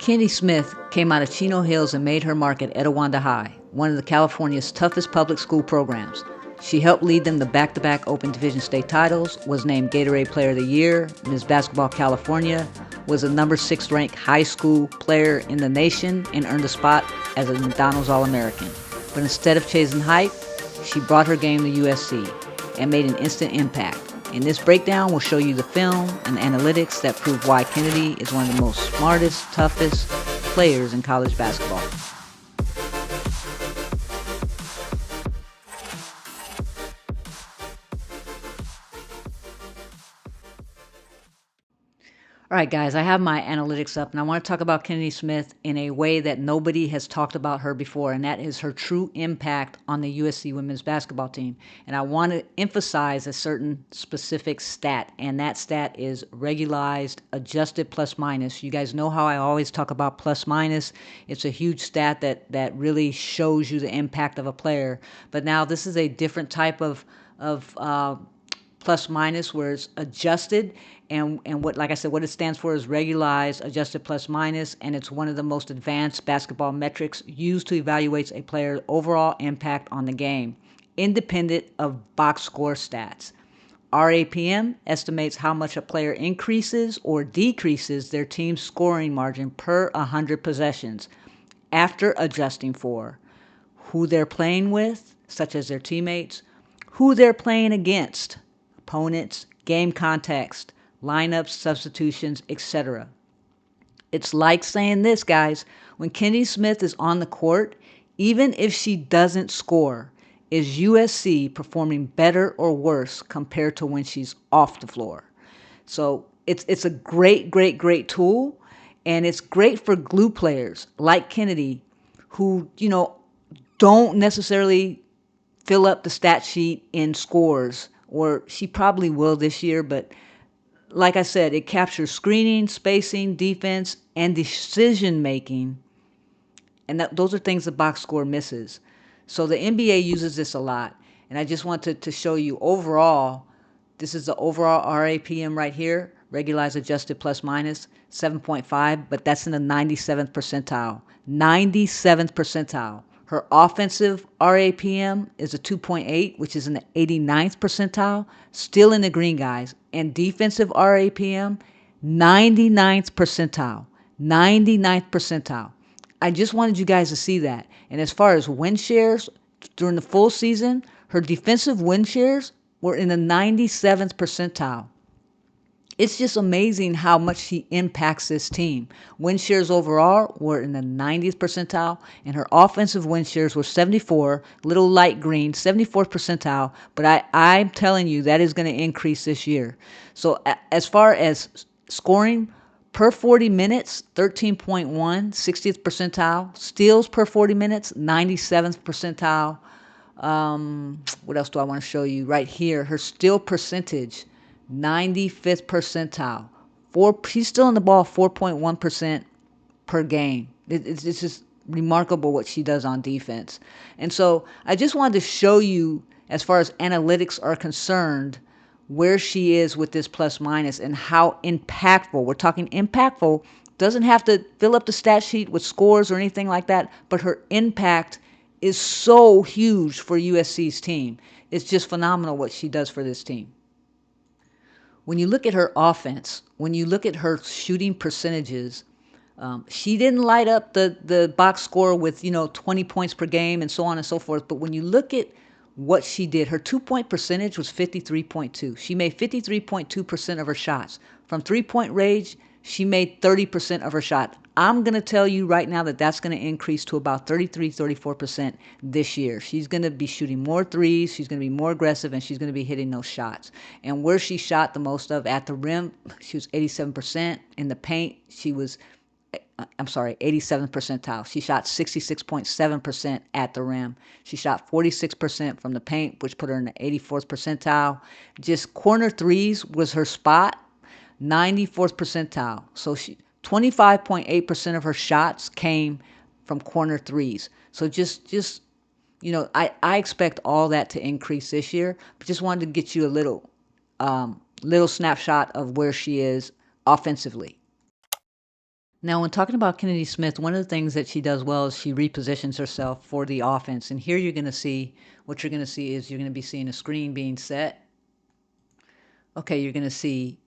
Kennedy Smith came out of Chino Hills and made her mark at Etiwanda High, one of California's toughest public school programs. She helped lead them to back-to-back Open Division state titles, was named Gatorade Player of the Year, Ms. Basketball California, was a number 6 ranked high school player in the nation, and earned a spot as a McDonald's All-American. But instead of chasing hype, she brought her game to USC and made an instant impact. In this breakdown, we'll show you the film and analytics that prove why Kennedy is one of the most smartest, toughest players in college basketball. All right, guys, I have my analytics up, and I want to talk about Kennedy Smith in a way that nobody has talked about her before, and that is her true impact on the USC women's basketball team. And I want to emphasize a certain specific stat, and that stat is regularized adjusted plus minus. You guys know how I always talk about plus minus. It's a huge stat that really shows you the impact of a player. But now this is a different type of plus minus where it's adjusted, and what, like I said, what it stands for is regularized adjusted plus minus, and it's one of the most advanced basketball metrics used to evaluate a player's overall impact on the game, independent of box score stats. RAPM estimates how much a player increases or decreases their team's scoring margin per 100 possessions after adjusting for who they're playing with, such as their teammates, who they're playing against, opponents, game context, lineups, substitutions, etc. It's like saying this, guys. When Kennedy Smith is on the court, even if she doesn't score, is USC performing better or worse compared to when she's off the floor? So it's a great tool, and it's great for glue players like Kennedy who, don't necessarily fill up the stat sheet in scores, or she probably will this year, but like I said, it captures screening, spacing, defense, and decision making, and those are things the box score misses. So the NBA uses this a lot, and I just wanted to show you overall. This is the overall RAPM right here, regularized adjusted plus minus 7.5, but that's in the 97th percentile. 97th percentile. Her offensive RAPM is a 2.8, which is in the 89th percentile, still in the green, guys. And defensive RAPM, 99th percentile. 99th percentile. I just wanted you guys to see that. And as far as win shares during the full season, her defensive win shares were in the 97th percentile. It's just amazing how much she impacts this team. Win shares overall were in the 90th percentile, and her offensive win shares were 74, little light green, 74th percentile. But I'm telling you, that is going to increase this year. So as far as scoring, per 40 minutes, 13.1, 60th percentile. Steals per 40 minutes, 97th percentile. What else do I want to show you? Right here, her steal percentage, 95th percentile. She's still in the ball 4.1% per game. It's just remarkable what she does on defense. And so I just wanted to show you, as far as analytics are concerned, where she is with this plus minus and how impactful. We're talking impactful. Doesn't have to fill up the stat sheet with scores or anything like that, but her impact is so huge for USC's team. It's just phenomenal what she does for this team. When you look at her offense, when you look at her shooting percentages, she didn't light up the box score with 20 points per game and so on and so forth. But when you look at what she did, her 2-point percentage was 53.2. She made 53.2% of her shots. From 3-point range, she made 30% of her shot. I'm going to tell you right now that that's going to increase to about 33, 34% this year. She's going to be shooting more threes. She's going to be more aggressive, and she's going to be hitting those shots. And where she shot the most of at the rim, she was 87%. In the paint, she was 87th percentile. She shot 66.7% at the rim. She shot 46% from the paint, which put her in the 84th percentile. Just corner threes was her spot, 94th percentile. So 25.8% of her shots came from corner threes. So I expect all that to increase this year. But just wanted to get you a little snapshot of where she is offensively. Now, when talking about Kennedy Smith, one of the things that she does well is she repositions herself for the offense. And here you're going to see, what you're going to see is you're going to be seeing a screen being set. Okay, you're going to see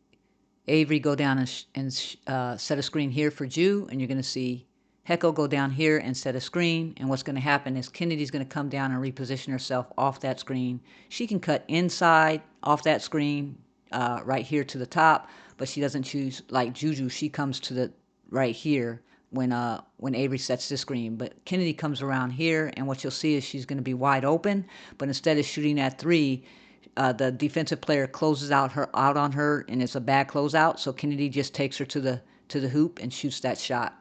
Avery go down and set a screen here for Ju, and you're going to see Hecko go down here and set a screen. And what's going to happen is Kennedy's going to come down and reposition herself off that screen. She can cut inside off that screen right here to the top, but she doesn't choose like JuJu. She comes to the right here when Avery sets the screen. But Kennedy comes around here, and what you'll see is she's going to be wide open, but instead of shooting at three, the defensive player closes out on her, and it's a bad closeout. So Kennedy just takes her to the hoop and shoots that shot.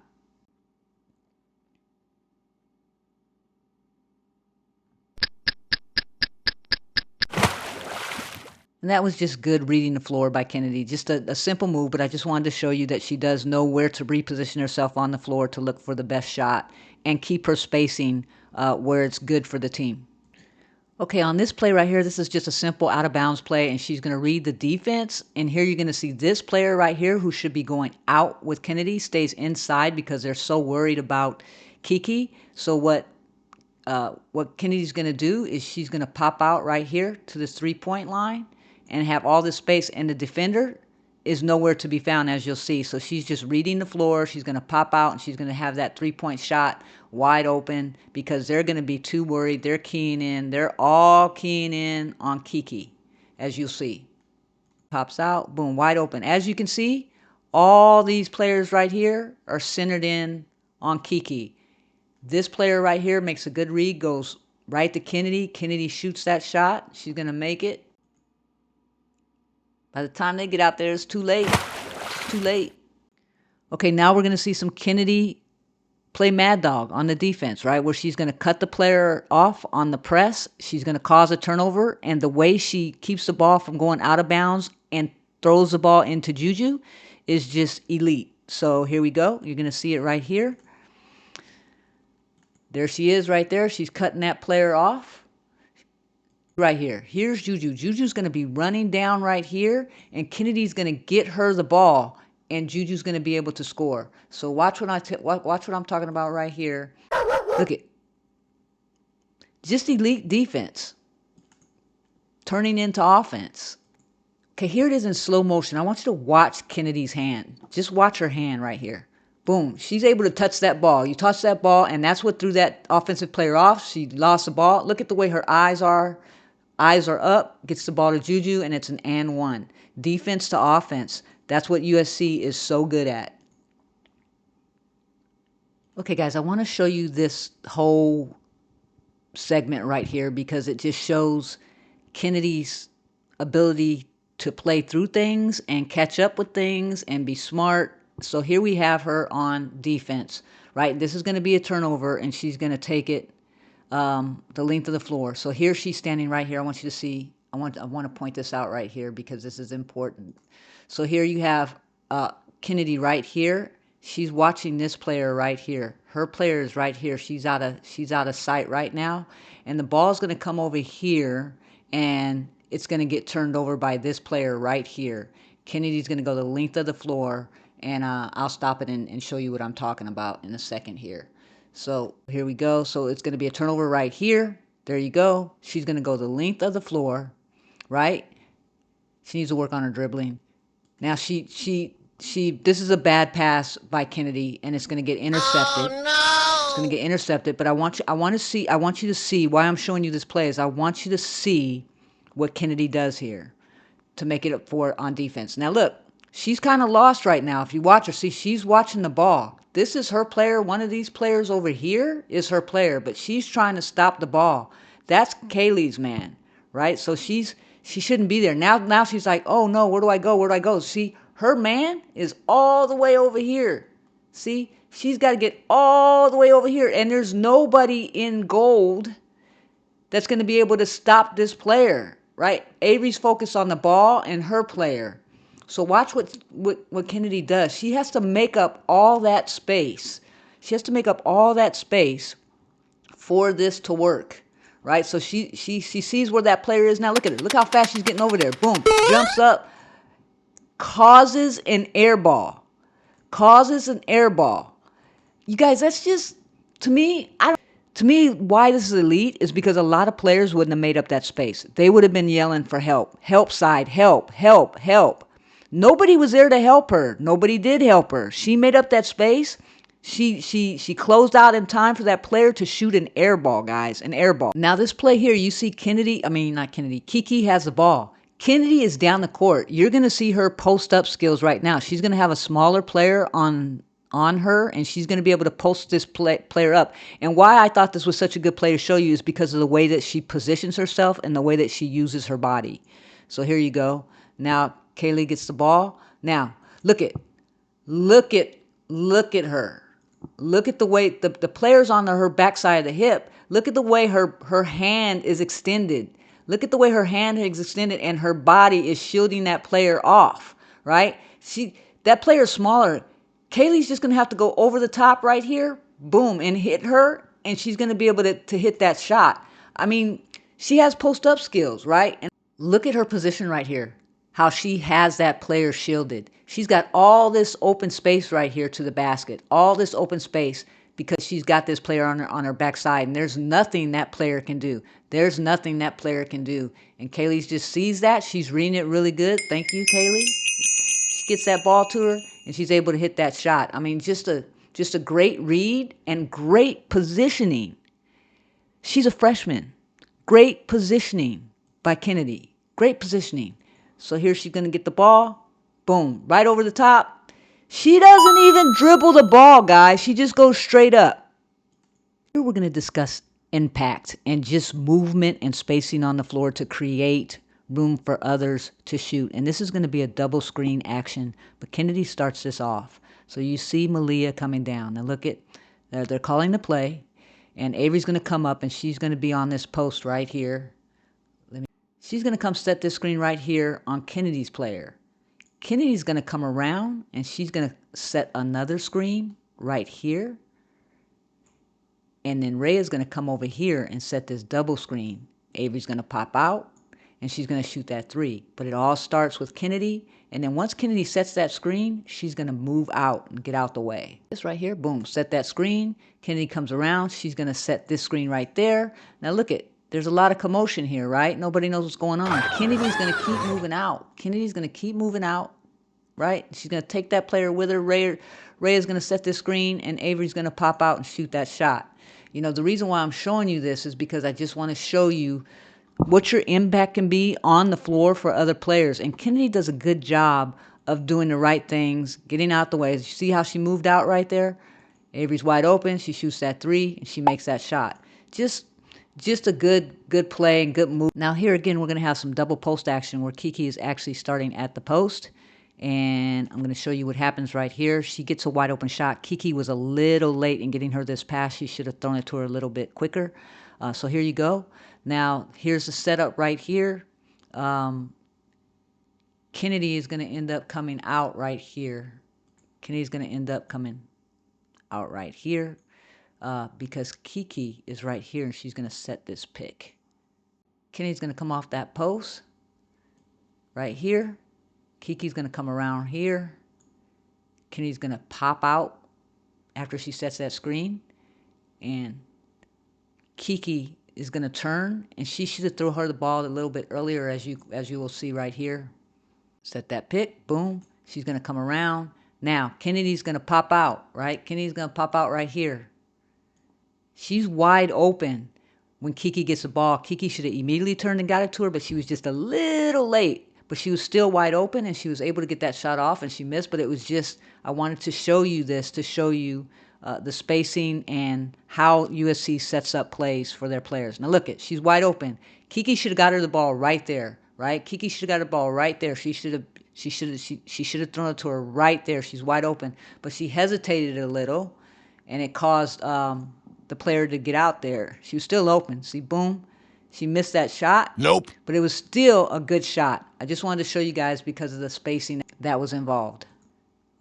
And that was just good reading the floor by Kennedy. Just a simple move, but I just wanted to show you that she does know where to reposition herself on the floor to look for the best shot and keep her spacing where it's good for the team. Okay, on this play right here, this is just a simple out of bounds play, and she's going to read the defense. And here you're going to see this player right here who should be going out with Kennedy stays inside because they're so worried about Kiki. So what Kennedy's going to do is she's going to pop out right here to this 3-point line and have all this space, and the defender is nowhere to be found, as you'll see. So she's just reading the floor. She's going to pop out, and she's going to have that 3-point shot wide open because they're going to be too worried. They're keying in. They're all keying in on Kiki, as you'll see. Pops out, boom, wide open. As you can see, all these players right here are centered in on Kiki. This player right here makes a good read, goes right to Kennedy. Kennedy shoots that shot. She's going to make it. By the time they get out there, it's too late. It's too late. Okay, now we're going to see some Kennedy play Mad Dog on the defense, right? Where she's going to cut the player off on the press. She's going to cause a turnover. And the way she keeps the ball from going out of bounds and throws the ball into JuJu is just elite. So here we go. You're going to see it right here. There she is right there. She's cutting that player off. Right here. Here's JuJu. JuJu's going to be running down right here, and Kennedy's going to get her the ball, and JuJu's going to be able to score. So watch what I'm talking about right here. Look at just elite defense turning into offense. Okay, here it is in slow motion. I want you to watch Kennedy's hand. Just watch her hand right here. Boom. She's able to touch that ball. You touch that ball, and that's what threw that offensive player off. She lost the ball. Look at the way her eyes are. Eyes are up, gets the ball to JuJu, and it's an and one. Defense to offense. That's what USC is so good at. Okay, guys, I want to show you this whole segment right here because it just shows Kennedy's ability to play through things and catch up with things and be smart. So here we have her on defense, right? This is going to be a turnover, and she's going to take it the length of the floor. So here she's standing right here. I want you to see. I want to point this out right here because this is important. So here you have Kennedy right here. She's watching this player right here. Her player is right here. She's out of sight right now, and the ball is going to come over here, and it's going to get turned over by this player right here. Kennedy's going to go the length of the floor, and I'll stop it and show you what I'm talking about in a second here. So here we go. So it's going to be a turnover right here. There you go. She's going to go the length of the floor, right? She needs to work on her dribbling. Now this is a bad pass by Kennedy, and it's going to get intercepted. Oh, no! It's going to get intercepted. But I want you to see why I'm showing you this play is I want you to see what Kennedy does here to make it up for it on defense. Now look, she's kind of lost right now. If you watch her, see she's watching the ball. This is her player. One of these players over here is her player, but she's trying to stop the ball. That's Kaylee's man, right? So she shouldn't be there. Now she's like, oh no, where do I go? Where do I go? See, her man is all the way over here. See, she's got to get all the way over here, and there's nobody in gold that's going to be able to stop this player, right? Avery's focused on the ball and her player. So watch what Kennedy does. She has to make up all that space. She has to make up all that space for this to work, right? So she sees where that player is now. Look at her. Look how fast she's getting over there. Boom. Jumps up. Causes an air ball. causes an air ball. You guys, that's just, to me, why this is elite is because a lot of players wouldn't have made up that space. They would have been yelling for help. Help side, help, help, help. Nobody was there to help her. Nobody did help her. She made up that space. She closed out in time for that player to shoot an air ball, guys, an air ball. Now this play here, you see Kiki has the ball. Kennedy is down the court. You're going to see her post up skills right now. She's going to have a smaller player on her, and she's going to be able to post this player up. And why I thought this was such a good play to show you is because of the way that she positions herself and the way that she uses her body. So here you go. Now Kaylee gets the ball. Now look at her. Look at the way the player's on her backside of the hip. Look at the way her hand is extended. Look at the way her hand is extended and her body is shielding that player off, right? That player's smaller. Kaylee's just going to have to go over the top right here, boom, and hit her, and she's going to be able to hit that shot. I mean, she has post-up skills, right? And look at her position right here, how she has that player shielded. She's got all this open space right here to the basket, all this open space because she's got this player on her backside, and there's nothing that player can do. There's nothing that player can do. And Kaylee just sees that. She's reading it really good. Thank you, Kaylee. She gets that ball to her, and she's able to hit that shot. I mean, just a great read and great positioning. She's a freshman. Great positioning by Kennedy. Great positioning. So here she's going to get the ball. Boom. Right over the top. She doesn't even dribble the ball, guys. She just goes straight up. Here we're going to discuss impact and just movement and spacing on the floor to create room for others to shoot. And this is going to be a double screen action, but Kennedy starts this off. So you see Malia coming down. Now look at, they're calling the play, and Avery's going to come up, and she's going to be on this post right here. She's going to come set this screen right here on Kennedy's player. Kennedy's going to come around, and she's going to set another screen right here. And then Ray is going to come over here and set this double screen. Avery's going to pop out, and she's going to shoot that three. But it all starts with Kennedy, and then once Kennedy sets that screen, she's going to move out and get out the way. This right here, boom, set that screen. Kennedy comes around. She's going to set this screen right there. Now look at, there's a lot of commotion here, right? Nobody knows what's going on. Kennedy's going to keep moving out. Kennedy's going to keep moving out, right? She's going to take that player with her. Ray is going to set this screen, and Avery's going to pop out and shoot that shot. You know, the reason why I'm showing you this is because I just want to show you what your impact can be on the floor for other players. And Kennedy does a good job of doing the right things, getting out the way. You see how she moved out right there? Avery's wide open. She shoots that three, and she makes that shot. Just a good play and good move. Now here again, we're going to have some double post action where Kiki is actually starting at the post. And I'm going to show you what happens right here. She gets a wide open shot. Kiki was a little late in getting her this pass. She should have thrown it to her a little bit quicker. So here you go. Now here's the setup right here. Kennedy is going to end up coming out right here. Kennedy's going to end up coming out right here. Because Kiki is right here, and she's going to set this pick. Kennedy's going to come off that post right here. Kiki's going to come around here. Kennedy's going to pop out after she sets that screen. And Kiki is going to turn, and she should have thrown her the ball a little bit earlier, as you will see right here. Set that pick. Boom. She's going to come around. Now, Kennedy's going to pop out, right? Kennedy's going to pop out right here. She's wide open when Kiki gets the ball. Kiki should have immediately turned and got it to her, but she was just a little late. But she was still wide open, and she was able to get that shot off, and she missed. But it was just, I wanted to show you this, to show you the spacing and how USC sets up plays for their players. Now look, she's wide open. Kiki should have got her the ball right there, right? Kiki should have got the ball right there. She should have thrown it to her right there. She's wide open, but she hesitated a little, and it caused the player to get out there. She was still open. See, boom. She missed that shot. Nope. But it was still a good shot. I just wanted to show you guys because of the spacing that was involved.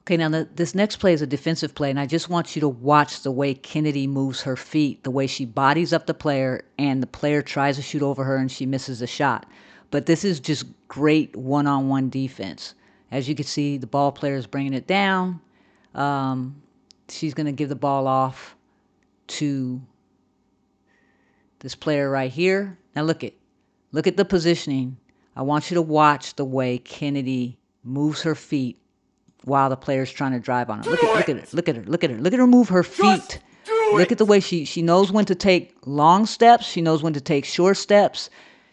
Okay, now this next play is a defensive play, and I just want you to watch the way Kennedy moves her feet, the way she bodies up the player, and the player tries to shoot over her, and she misses the shot. But this is just great one-on-one defense. As you can see, the ball player is bringing it down. She's going to give the ball off to this player right here. Now look at the positioning. I want you to watch the way Kennedy moves her feet while the player's trying to drive on her. Look at her move her feet. Look at the way she knows when to take long steps. She knows when to take short steps.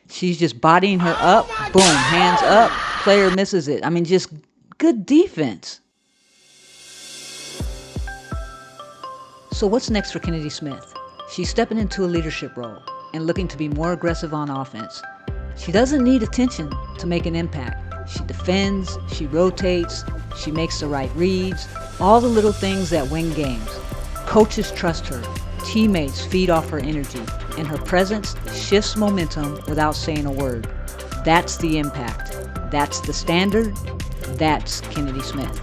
She's just bodying her up. Boom, hands up. Player misses it. I mean, just good defense. So what's next for Kennedy Smith? She's stepping into a leadership role and looking to be more aggressive on offense. She doesn't need attention to make an impact. She defends, she rotates, she makes the right reads, all the little things that win games. Coaches trust her, teammates feed off her energy, and her presence shifts momentum without saying a word. That's the impact. That's the standard. That's Kennedy Smith.